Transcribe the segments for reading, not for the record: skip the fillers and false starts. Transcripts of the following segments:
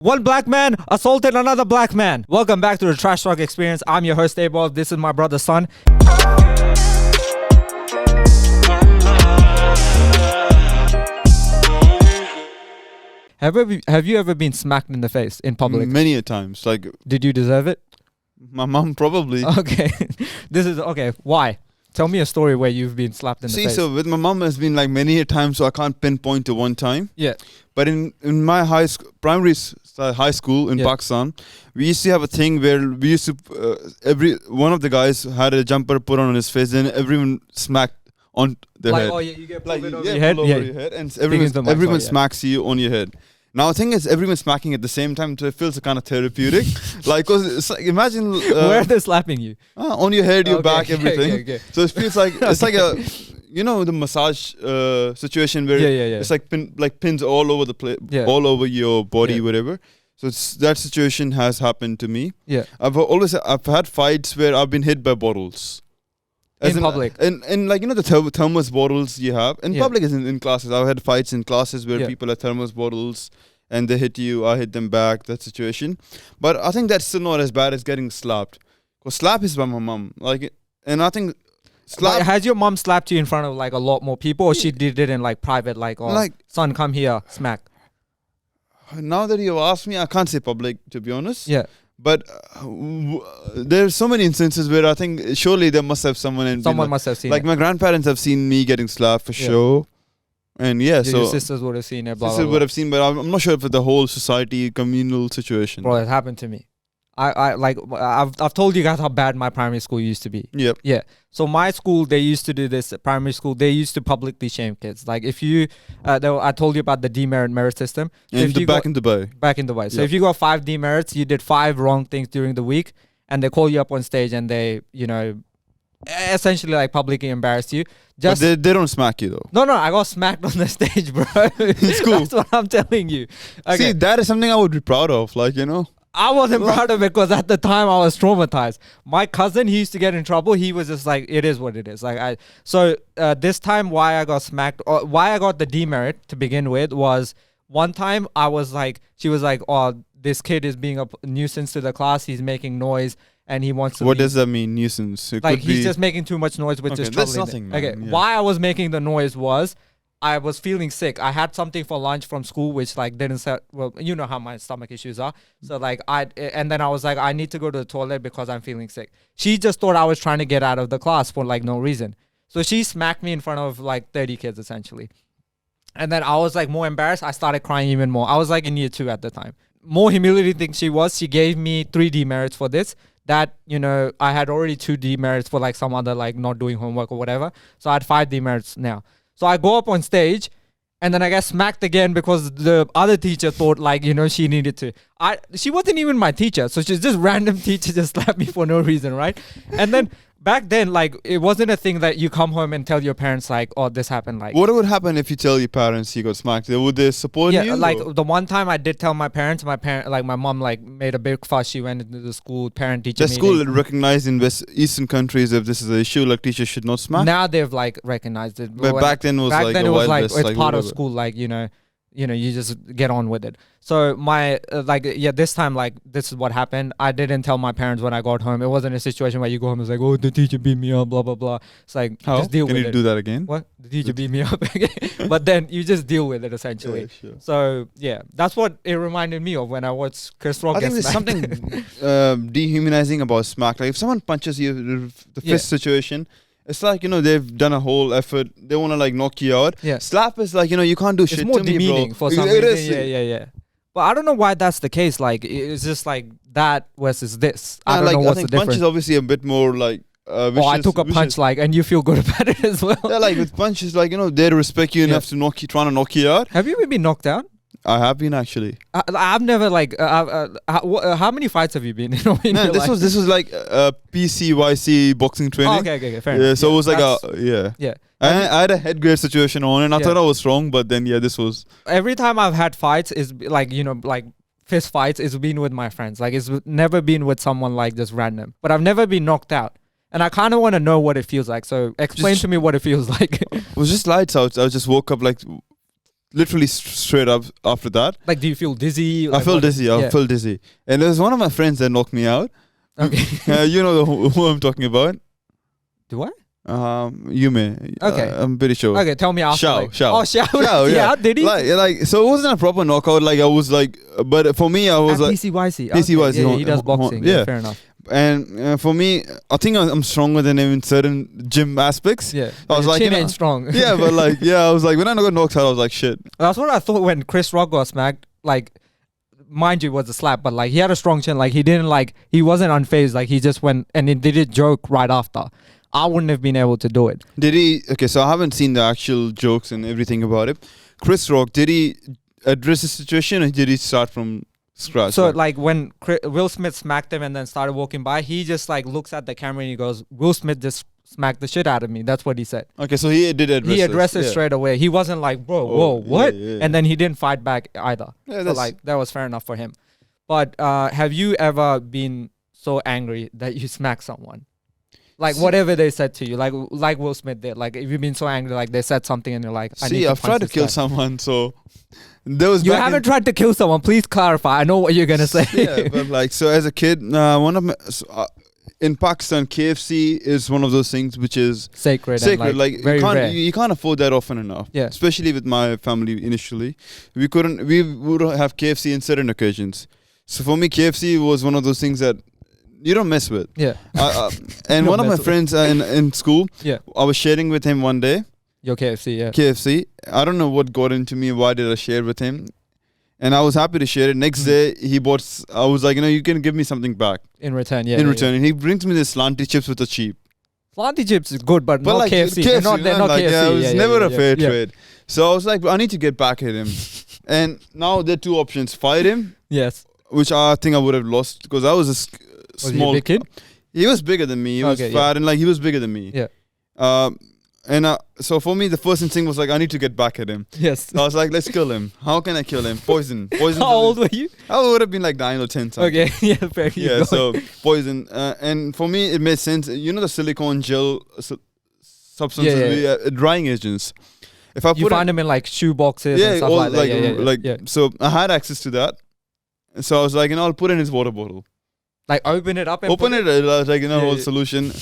One black man assaulted another black man. Welcome back to the Trash Talk Experience. I'm your host, Abel. This is my brother's son. Have you ever been smacked in the face in public? Many a times. Like, did you deserve it? my mom probably. Okay. Okay. Why? Tell me a story where you've been slapped in the face. So with my mom has been like many a time, so I can't pinpoint to one time. Yeah. But in my high school in Pakistan, we used to have a thing where we used to every one of the guys had a jumper put on his face, and everyone smacked on their head. Oh yeah, you get pulled Like over your head. over your head, and everyone smacks you on your head. Now the thing is, everyone's smacking at the same time, so it feels kind of therapeutic. Like, cause it's like, imagine where are they slapping you? On your head, your back, everything. Okay. So it feels like it's like a, the massage situation where it's like pins all over the place, all over your body, whatever. So that situation has happened to me. Yeah, I've had fights where I've been hit by bottles. In public. And like, the thermos bottles you have. In public is in classes. I've had fights in classes where people had thermos bottles and they hit you, I hit them back, that situation. But I think that's still not as bad as getting slapped. Because slap is by my mom. Like, and I think slap... Has your mom slapped you in front of like a lot more people, or she did it in like private, like, son, come here, smack? Now that you've asked me, I can't say public, to be honest. Yeah. But there's so many instances where I think surely there must have someone must have seen like it. My grandparents have seen me getting slapped for sure. And so your sisters would have seen it. Sisters would have seen, but I'm not sure if it's the whole society communal situation. Bro, it happened to me. I've told you guys how bad my primary school used to be. Yep. Yeah. So my school, they used to do this. Primary school, they used to publicly shame kids. Like if you, I told you about the demerit merit system. Back in Dubai. Back in Dubai. So if you got 5 demerits, you did 5 wrong things during the week, and they call you up on stage and they, essentially like publicly embarrass you. But they don't smack you though. No, I got smacked on the stage, bro. It's cool. That's what I'm telling you. Okay. See, that is something I would be proud of. Like, I wasn't proud of it because at the time I was traumatized. My cousin, he used to get in trouble. He was just like, it is what it is. This time why I got smacked, or why I got the demerit to begin with, was one time I was like, she was like, oh, this kid is being a nuisance to the class. He's making noise and he wants to What does that mean, nuisance? Like he's just making too much noise, which is troubling. That's nothing, man. Okay, why I was making the noise was I was feeling sick. I had something for lunch from school, which like didn't set. Well, you know how my stomach issues are. So like and then I was like, I need to go to the toilet because I'm feeling sick. She just thought I was trying to get out of the class for like no reason. So she smacked me in front of like 30 kids essentially. And then I was like more embarrassed. I started crying even more. I was like in year 2 at the time. More humiliating thing she gave me 3 demerits for this. That, I had already 2 demerits for like some other like not doing homework or whatever. So I had 5 demerits now. So I go up on stage and then I get smacked again because the other teacher thought like, she needed to. She wasn't even my teacher. So she's just random teacher just slapped me for no reason, right? And then back then, like, it wasn't a thing that you come home and tell your parents like, oh, this happened. Like, what would happen if you tell your parents you got smacked? Would they support you? Yeah, like the one time I did tell my parents, my mom like made a big fuss. She went into the school parent-teacher meeting. The school recognized in Eastern countries if this is an issue, like teachers should not smack. Now they've like recognized it. But back then it was like it's part of school. Like you just get on with it. So this time, like, this is what happened. I didn't tell my parents when I got home. It wasn't a situation where you go home and it's like, oh, the teacher beat me up, blah, blah, blah. It's like, just deal with it. Can you do that again? What? The teacher beat me up again. But then you just deal with it, essentially. Yeah, sure. So, yeah, that's what it reminded me of when I watched Chris Rock. I think there's something dehumanizing about smack. Like, if someone punches you, the fist situation, it's like, they've done a whole effort. They want to like knock you out. Yeah. Slap is like, you can't do shit to me, bro. It's more demeaning for some reason. Yeah. But I don't know why that's the case. Like, it's just like that versus this. I don't know what's the difference. Punch is obviously a bit more like vicious. I took a punch, like, and you feel good about it as well. Yeah, like with punches, like, they respect you enough to trying to knock you out. Have you ever been knocked out? I have been actually. I've never like. How many fights have you been in? This was like PCYC boxing training. Oh, okay, fair enough. Yeah, so it was like Yeah. I had a headgear situation on, and I thought I was strong, but then this was. Every time I've had fights is like like fist fights. It's been with my friends. Like it's never been with someone like just random. But I've never been knocked out. And I kind of want to know what it feels like. So explain to me what it feels like. It was just lights out. I just woke up like literally straight up after that. Like, do you feel dizzy? I Like, felt what- dizzy. I felt dizzy. And there was one of my friends that knocked me out. Okay. You know who I'm talking about. Do I? You may. Okay. I'm pretty sure. Okay, tell me after. Shao, like, Shao. Oh, Shao. Shao, yeah. yeah. Did he? Like, so it wasn't a proper knockout. Like, I was like, but for me, I was At like, PCYC. PCYC, Okay, yeah, he does boxing. Yeah, yeah. fair enough. and for me, I think I'm stronger than him in certain gym aspects. Yeah. I was Your like, chin you know, ain't strong. Yeah, but like, yeah, I was like, when I got knocked out, I was like, shit. That's what I thought when Chris Rock got smacked. Like, mind you, it was a slap, but like he had a strong chin. Like he wasn't unfazed. Like he just went and he did a joke right after. I wouldn't have been able to do it. Did he? Okay, so I haven't seen the actual jokes and everything about it. Chris Rock, did he address the situation or did he start from scratch? So like when Will Smith smacked him and then started walking by, he just like looks at the camera and he goes, "Will Smith just smacked the shit out of me." That's what he said. Okay, so he did address. He addressed it yeah. straight away. He wasn't like, "Bro, whoa, what?" Yeah. And then he didn't fight back either. Yeah, so like that was fair enough for him. But have you ever been so angry that you smacked someone? Like whatever they said to you, like Will Smith did. Like if you've been so angry, like they said something and you're like, I've tried to kill someone, so there was. You haven't tried to kill someone. Please clarify. I know what you're gonna say. Yeah, but like so, as a kid, one of my in Pakistan, KFC is one of those things which is sacred. And like very rare. you can't afford that often enough. Yeah. Especially with my family initially, we would have KFC in certain occasions. So for me, KFC was one of those things that you don't mess with. Yeah. And one of my friends in school, yeah, I was sharing with him one day. Your KFC, yeah. KFC. I don't know what got into me. Why did I share with him? And I was happy to share it. Next day, he bought. I was like, you can give me something back in return. Yeah. In return, and he brings me this slanty chips with the cheap. Slanty chips is good, but not like KFC. They're not like, KFC. Yeah, it was never a fair yeah. trade. So I was like, I need to get back at him. And now there are two options: fight him. Yes. Which I think I would have lost because I was a small he a big kid. He was bigger than me. He was fat and like he was bigger than me. Yeah. So for me, the first instinct was like, I need to get back at him. Yes. So I was like, let's kill him. How can I kill him? Poison. How old were you? I would have been like 9 or 10. Something. Okay. Yeah. Fair. Yeah. So poison. And for me, it made sense. You know the silicone gel substances, drying agents. If I you find them in like shoe boxes and stuff like that. Yeah. So I had access to that. So I was like, I'll put it in his water bottle. Like open it up and open it, like whole solution.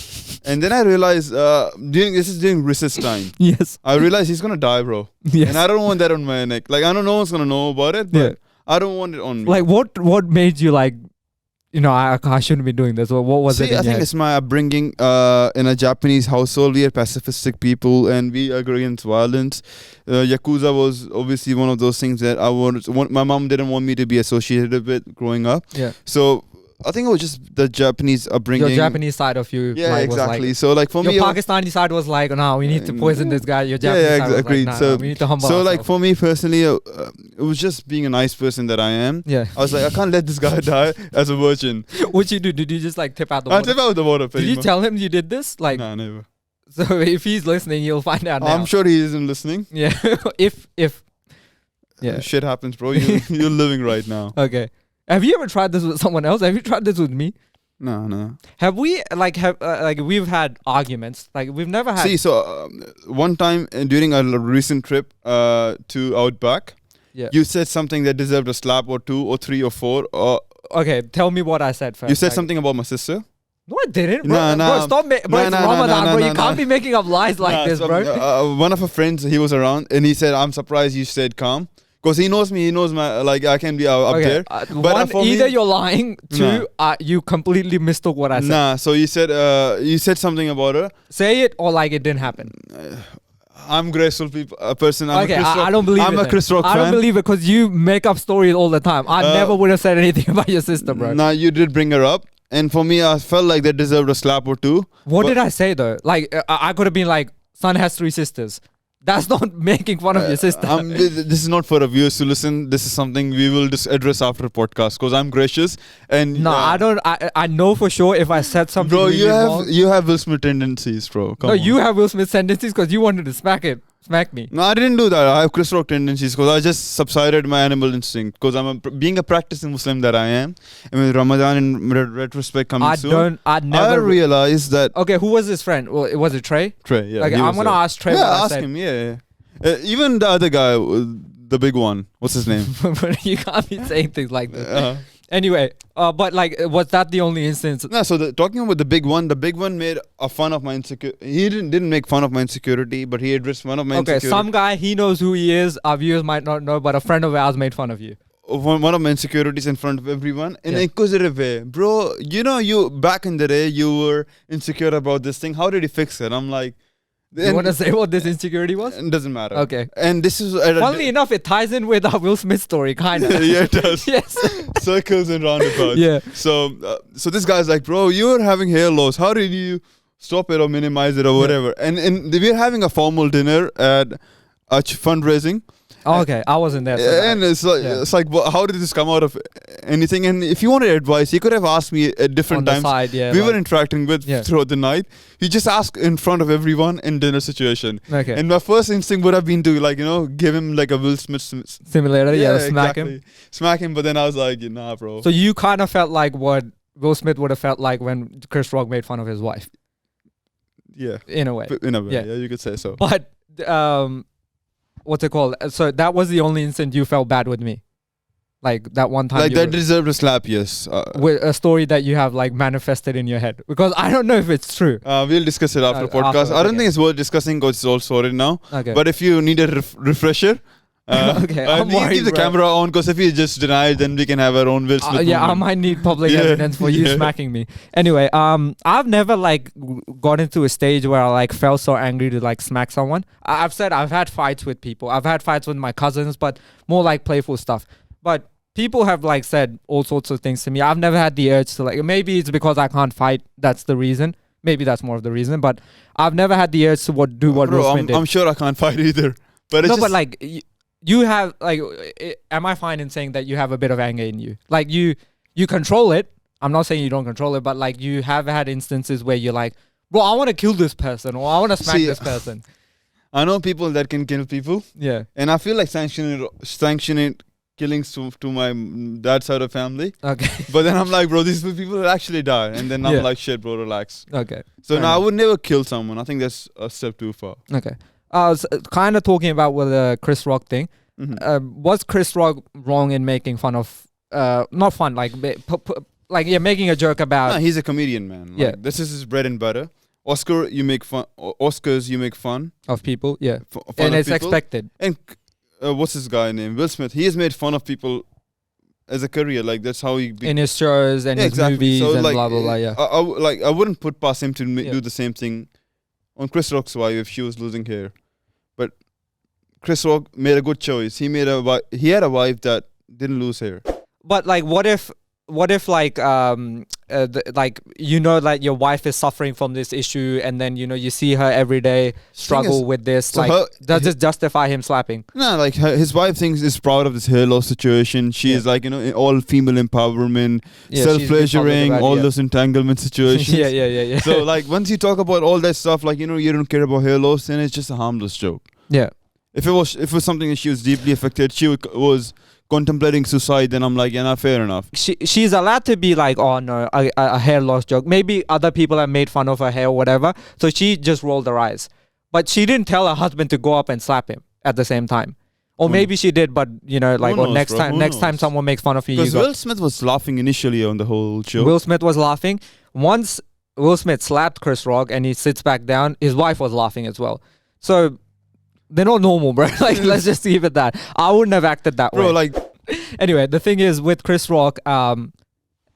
And then I realized this is during recess time. Yes. I realized he's gonna die, bro. Yes. And I don't want that on my neck. Like I know no one's gonna know about it, but I don't want it on me. Like what made you like, I shouldn't be doing this? What was it? I think it's my upbringing in a Japanese household. We are pacifistic people and we agree against violence. Yakuza was obviously one of those things that my mom didn't want me to be associated with growing up. Yeah. So I think it was just the Japanese upbringing. Your Japanese side of you. Yeah, like, exactly. Was like, so like for me, your Pakistani side was like, no, we need to poison this guy. Your Japanese side was agreed. like, so we need to humble So ourselves. like for me personally, it was just being a nice person that I am. Yeah. I was like, I can't let this guy die as a virgin. What'd you do? Did you just like tip out the water? I tip out the water. Did you tell him you did this? Like, nah, never. So if he's listening, you'll find out now. I'm sure he isn't listening. Yeah. if shit happens, bro. You're living right now. Okay. Have you ever tried this with someone else? Have you tried this with me? No. Have we we've had arguments? Like we've never had. See, so one time during a recent trip to Outback, you said something that deserved a slap or 2 or 3 or 4. Okay, tell me what I said first. You said something about my sister. No, I didn't. Bro, bro stop. Bro, it's Ramadan, bro. You can't be making up lies like this, bro. One of her friends, he was around, and he said, "I'm surprised you stayed calm." Because he knows me, he knows my, like, I can be up there. But one, either you're lying, 2, you completely mistook what I said. Nah, so you said something about her. Say it or like it didn't happen. I'm graceful person. I'm I don't believe it. I'm a Chris Rock fan. I don't believe it because you make up stories all the time. I never would have said anything about your sister, bro. Nah, you did bring her up. And for me, I felt like they deserved a slap or 2. What did I say though? Like, I could have been like, son has 3 sisters. That's not making fun of your sister. This is not for our viewers to listen. This is something we will just address after the podcast because I'm gracious and no, I don't. I know for sure if I said something. Bro, really you have Will Smith tendencies, bro. Come on. You have Will Smith tendencies because you wanted to smack me. No, I didn't do that. I have Chris Rock tendencies because I just subsided my animal instinct because being a practicing Muslim that I am. And with Ramadan in retrospect coming soon, I realized that. Okay, who was his friend? Well, was it Trey? Trey, yeah. Okay, I'm gonna ask Trey. Yeah, ask him. Yeah. Even the other guy, the big one. What's his name? But you can't be saying things like this. Anyway, but like, was that the only instance? No, so talking about the big one made a fun of my insecurity. He didn't make fun of my insecurity, but he addressed one of my insecurity. Okay, some guy, he knows who he is. Our viewers might not know, but a friend of ours made fun of you. One of my insecurities in front of everyone in an inquisitive way. Bro, you back in the day, you were insecure about this thing. How did you fix it? I'm like... You want to say what this insecurity was? It doesn't matter. Okay. And this is... Funnily enough, it ties in with our Will Smith story, kind of. Yeah, it does. Yes. Circles and roundabouts. Yeah. So this guy's like, bro, you were having hair loss. How did you stop it or minimize it or whatever? And we were having a formal dinner at a fundraising. Oh, okay, I wasn't there. And it's like, well, how did this come out of anything? And if you wanted advice, he could have asked me at different times. Side, we were interacting with throughout the night. He just asked in front of everyone in dinner situation. Okay. And my first instinct would have been to give him like a Will Smith simulator. Smack him. Smack him. But then I was like, nah, bro. So you kind of felt like what Will Smith would have felt like when Chris Rock made fun of his wife. Yeah. In a way. Yeah, you could say so. But what's it called? So that was the only instant you felt bad with me, like that one time. Like that deserved a slap, yes. With a story that you have like manifested in your head, because I don't know if it's true. We'll discuss it after podcast. I don't think it's worth discussing because it's all sorted now. Okay. But if you need a refresher. Okay, I'm worried, keep the camera on because if you just deny it, then we can have our own Will Smith yeah, I might need public evidence for you smacking me. Anyway, I've never like got into a stage where I like felt so angry to like smack someone. I've said I've had fights with people. I've had fights with my cousins, but more like playful stuff. But people have like said all sorts of things to me. I've never had the urge to like. Maybe it's because I can't fight. That's the reason. Maybe that's more of the reason. But I've never had the urge to do what Will Smith did. I'm sure I can't fight either. But it's but like. You have like, am I fine in saying that you have a bit of anger in you? Like you control it. I'm not saying you don't control it, but like you have had instances where you're like, bro, I want to kill this person or I want to smack this person. I know people that can kill people. Yeah. And I feel like sanctioning killings to my dad's side of family. Okay. But then I'm like, bro, these people will actually die. And then I'm like, shit, bro, relax. Okay. So now I would never kill someone. I think that's a step too far. Okay. I was kind of talking about with the Chris Rock thing. Mm-hmm. Was Chris Rock wrong in making fun of, not fun, like making a joke about... No, he's a comedian, man. Like, this is his bread and butter. Oscars, you make fun of people, yeah. And it's expected. And what's this guy name? Will Smith. He has made fun of people as a career. Like, that's how he... in his shows and his movies and like, blah, blah, blah, yeah. I wouldn't put past him to do the same thing on Chris Rock's wife if she was losing hair. But Chris Rock made a good choice. He had a wife that didn't lose hair. But like, what if like like like your wife is suffering from this issue, and then you see her every day struggle with this. So like, does this justify him slapping? No, like his wife is proud of this hair loss situation. She is like all female empowerment, self-pleasuring, all those entanglement situations. Yeah. So like once you talk about all that stuff, like you don't care about hair loss, then it's just a harmless joke. Yeah. If it was something that she was deeply affected, she was contemplating suicide, then I'm like, yeah, not fair enough. She's allowed to be like, oh no, a hair loss joke. Maybe other people have made fun of her hair or whatever, so she just rolled her eyes. But she didn't tell her husband to go up and slap him at the same time. Or maybe she did, but next time someone makes fun of you. Because Will Smith was laughing initially on the whole show. Will Smith was laughing. Once Will Smith slapped Chris Rock and he sits back down, his wife was laughing as well. So they're not normal, bro. Like, let's just leave it that. I wouldn't have acted that way. Bro, like... Anyway, the thing is, with Chris Rock, as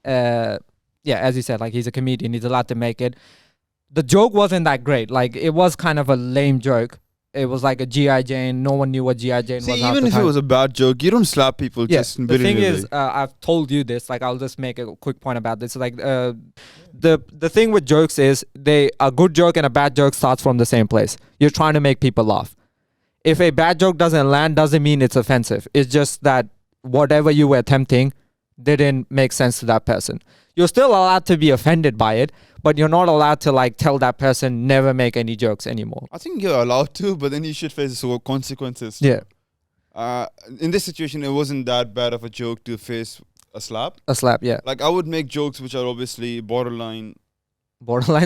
you said, like, he's a comedian. He's allowed to make it. The joke wasn't that great. Like, it was kind of a lame joke. It was like a G.I. Jane. No one knew what G.I. Jane was. Even if it was a bad joke, you don't slap people just the thing is, I've told you this. Like, I'll just make a quick point about this. Like, the thing with jokes is a good joke and a bad joke starts from the same place. You're trying to make people laugh. If a bad joke doesn't land, doesn't mean it's offensive. It's just that whatever you were attempting didn't make sense to that person. You're still allowed to be offended by it, but you're not allowed to like tell that person never make any jokes anymore. I think you're allowed to, but then you should face the consequences. Yeah. In this situation, it wasn't that bad of a joke to face a slap. A slap, yeah. Like I would make jokes which are obviously borderline.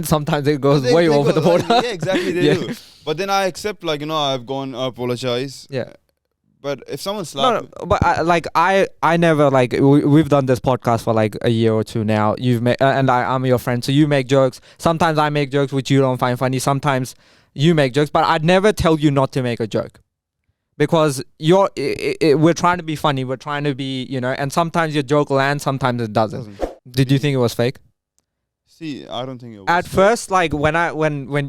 Sometimes it goes way over the border. Yeah, exactly. They do. But then I accept, I've gone, I apologize. Yeah. But if someone slapped No, but I never like we've done this podcast for like a year or two now. You've made and I'm your friend, so you make jokes. Sometimes I make jokes which you don't find funny. Sometimes you make jokes, but I'd never tell you not to make a joke because we're trying to be funny. We're trying to be, and sometimes your joke lands, sometimes it doesn't. Did you think it was fake? See, I don't think it was. At first, like when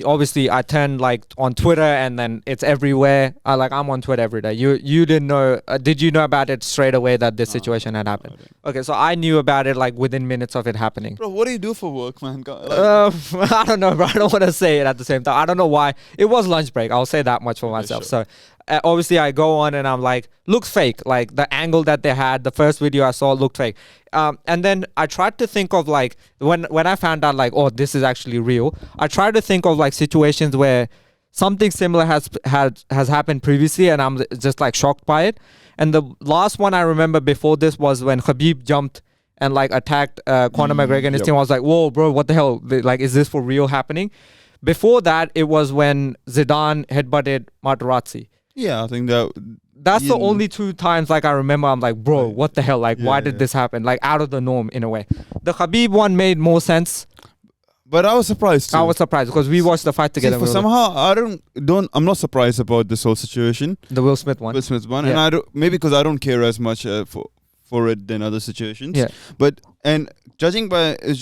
obviously I turned like on Twitter and then it's everywhere. I'm on Twitter every day. You didn't know? Did you know about it straight away that this situation had happened? Okay, so I knew about it like within minutes of it happening. Bro, what do you do for work, man? I don't know, bro. I don't want to say it at the same time. I don't know why. It was lunch break. I'll say that much for myself. Sure. So obviously I go on and I'm like, looks fake. Like the angle that they had, the first video I saw looked fake. And then I tried to think of like when I found out like, oh, this is actually real. I tried to think of like situations where something similar has happened previously, and I'm just like shocked by it. And the last one I remember before this was when Khabib jumped and like attacked Conor McGregor and his team. I was like, whoa, bro, what the hell? Like, is this for real happening? Before that, it was when Zidane headbutted Materazzi. Yeah, I think that's the only two times like I remember I'm like, bro, what the hell? Like, why did this happen? Like, out of the norm in a way. The Khabib one made more sense. But I was surprised too. I was surprised because we watched the fight together. See, somehow I'm not surprised about this whole situation. The Will Smith one. Will Smith one, and I don't, maybe because I don't care as much for it than other situations. Yeah. But and judging by it's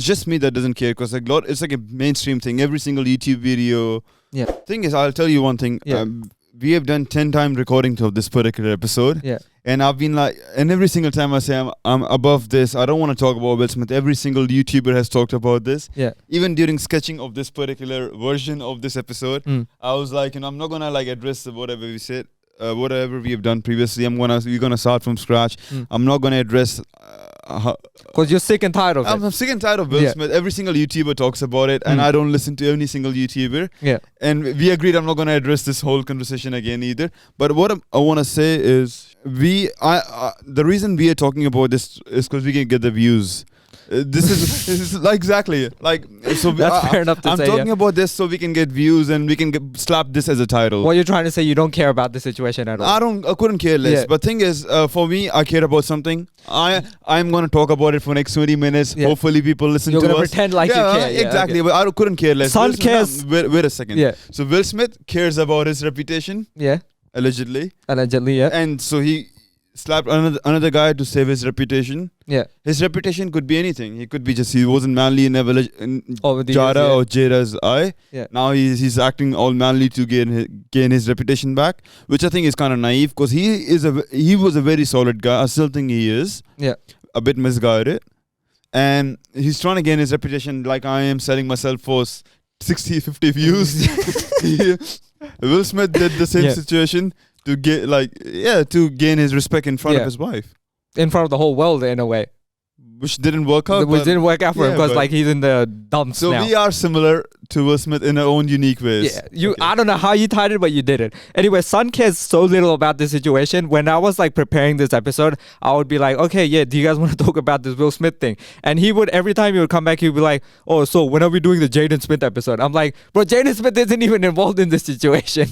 just me that doesn't care because it's like a mainstream thing. Every single YouTube video. Yeah. Thing is, I'll tell you one thing. Yeah. We have done 10 times recordings of this particular episode. Yeah. And I've been like, and every single time I say I'm above this, I don't want to talk about Will Smith. Every single YouTuber has talked about this. Yeah. Even during sketching of this particular version of this episode, I was like, I'm not gonna like address whatever we said, whatever we have done previously. We're gonna start from scratch. I'm not gonna address. Because you're sick and tired of it. I'm sick and tired of Will Smith. Every single YouTuber talks about it, and I don't listen to any single YouTuber. Yeah. And we agreed I'm not going to address this whole conversation again either. But what I want to say is, the reason we are talking about this is because we can get the views. This is like exactly like so. That's fair enough to I'm say. talking about this so we can get views and we can slap this as a title. What you're trying to say, you don't care about the situation at all. I couldn't care less. Yeah. But thing is, for me, I care about something. I'm gonna talk about it for next 20 minutes. Yeah. Hopefully, people listen You're to us. gonna pretend like you care. Yeah, exactly. okay. But I couldn't care less. Son cares. Wait a second. Yeah. So Will Smith cares about his reputation. Yeah. Allegedly. Yeah. And so he slapped another guy to save his reputation. Yeah. His reputation could be anything. He could be just he wasn't manly in Over Jada or Jada's eye. Yeah. Now he's acting all manly to gain his reputation back, which I think is kind of naive because he was a very solid guy. I still think he is. Yeah. A bit misguided, and he's trying to gain his reputation like I am selling myself for 60, 50 views. Will Smith did the same situation to gain his respect in front of his wife. In front of the whole world in a way. Which didn't work out. Which didn't work out for him because like he's in the dumps now. So we are similar to Will Smith in our own unique ways. Yeah, I don't know how you tied it, but you did it. Anyway, Son cares so little about this situation. When I was like preparing this episode, I would be like, okay, yeah, do you guys want to talk about this Will Smith thing? And he would, every time he would come back, he'd be like, oh, so when are we doing the Jaden Smith episode? I'm like, bro, Jaden Smith isn't even involved in this situation.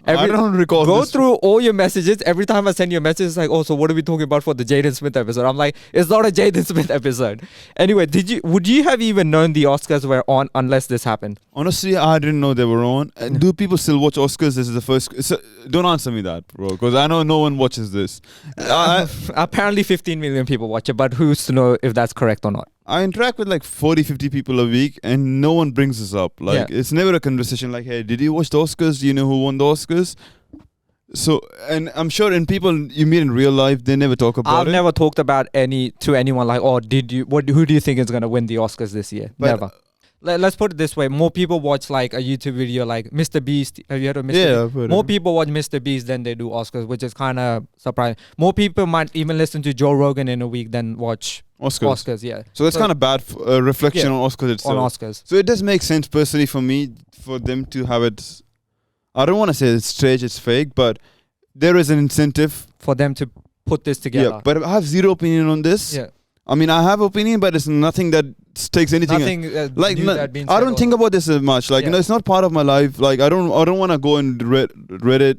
I don't recall. Go through all your messages. Every time I send you a message, it's like, oh, so what are we talking about for the Jaden Smith episode? I'm like, it's not a Jaden Smith episode. Anyway, would you have even known the Oscars were on unless this happened? Honestly, I didn't know they were on. Do people still watch Oscars? This is the first. Don't answer me that, bro, because I know no one watches this. Apparently 15 million people watch it, but who's to know if that's correct or not? I interact with like 40, 50 people a week and no one brings this up. Like, it's never a conversation like, hey, did you watch the Oscars? Do you know who won the Oscars? So, and I'm sure in people you meet in real life, they never talk about it. I've never talked about to anyone like, oh, who do you think is going to win the Oscars this year? But never. Let's put it this way. More people watch like a YouTube video like Mr. Beast. Have you heard of Mr. Beast? I've heard More people watch Mr. Beast than they do Oscars, which is kind of surprising. More people might even listen to Joe Rogan in a week than watch Oscars. Yeah. So that's kind of bad reflection on Oscars itself. On Oscars. So it does make sense personally for me for them to have it. I don't want to say it's staged, it's fake, but there is an incentive for them to put this together. Yeah, but I have zero opinion on this. Yeah. I mean, I have opinion, but it's nothing that takes anything. Nothing I don't think about this as much. Like, it's not part of my life. Like, I don't want to go and Reddit,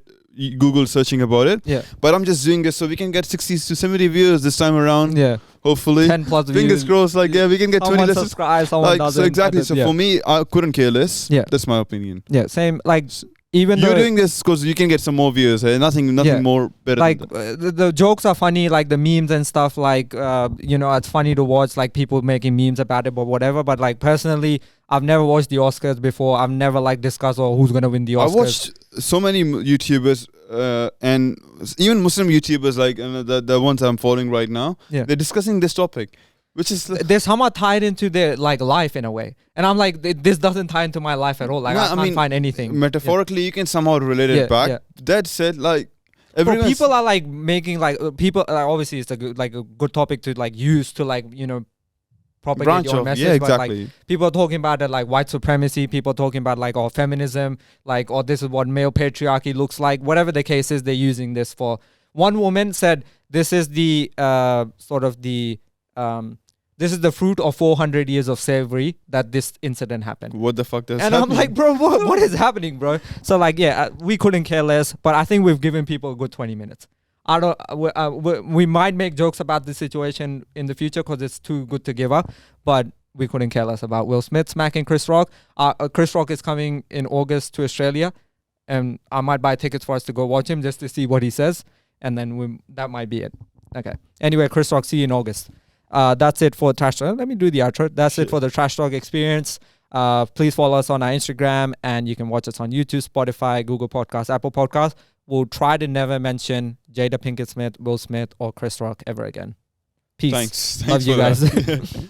Google searching about it. Yeah. But I'm just doing this so we can get 60 to 70 views this time around. Yeah. Hopefully. 10 plus views. Fingers crossed. Like, yeah, we can get 20. Someone Let's just, subscribe, someone like, doesn't. so exactly. So Yeah. for me, I couldn't care less. Yeah. That's my opinion. Yeah, same. Like, even You're though doing this because you can get some more views. Nothing Yeah. more better like than that. the jokes are funny, like the memes and stuff, like it's funny to watch, like people making memes about it, but whatever. But like personally, I've never watched the Oscars before. I've never like discussed who's gonna win the Oscars. I watched so many YouTubers and even Muslim YouTubers, like the ones I'm following right now. Yeah. They're discussing this topic, which is They're somehow tied into their like life in a way, and I'm like, this doesn't tie into my life at all. Like No, I I can't mean, find anything. metaphorically you can somehow relate it Yeah, back. yeah. That said, like Bro, everyone people are like making like people obviously it's a good topic to like use to like propagate branch your off. message. Yeah, But exactly. like people are talking about it like white supremacy. People are talking about like feminism, like this is what male patriarchy looks like. Whatever the case is, they're using this for. One woman said this is the this is the fruit of 400 years of slavery that this incident happened. What the fuck does And happen? I'm like, bro, what is happening, bro? So like, yeah, we couldn't care less, but I think we've given people a good 20 minutes. I don't. We might make jokes about this situation in the future because it's too good to give up, but we couldn't care less about Will Smith smacking Chris Rock. Chris Rock is coming in August to Australia, and I might buy tickets for us to go watch him just to see what he says, and then that might be it. Okay. Anyway, Chris Rock, see you in August. That's it for Trash Talk. Let me do the outro. That's it for the Trash Talk experience. Please follow us on our Instagram, and you can watch us on YouTube, Spotify, Google Podcasts, Apple Podcasts. We'll try to never mention Jada Pinkett Smith, Will Smith, or Chris Rock ever again. Peace. Thanks Love you for guys. that.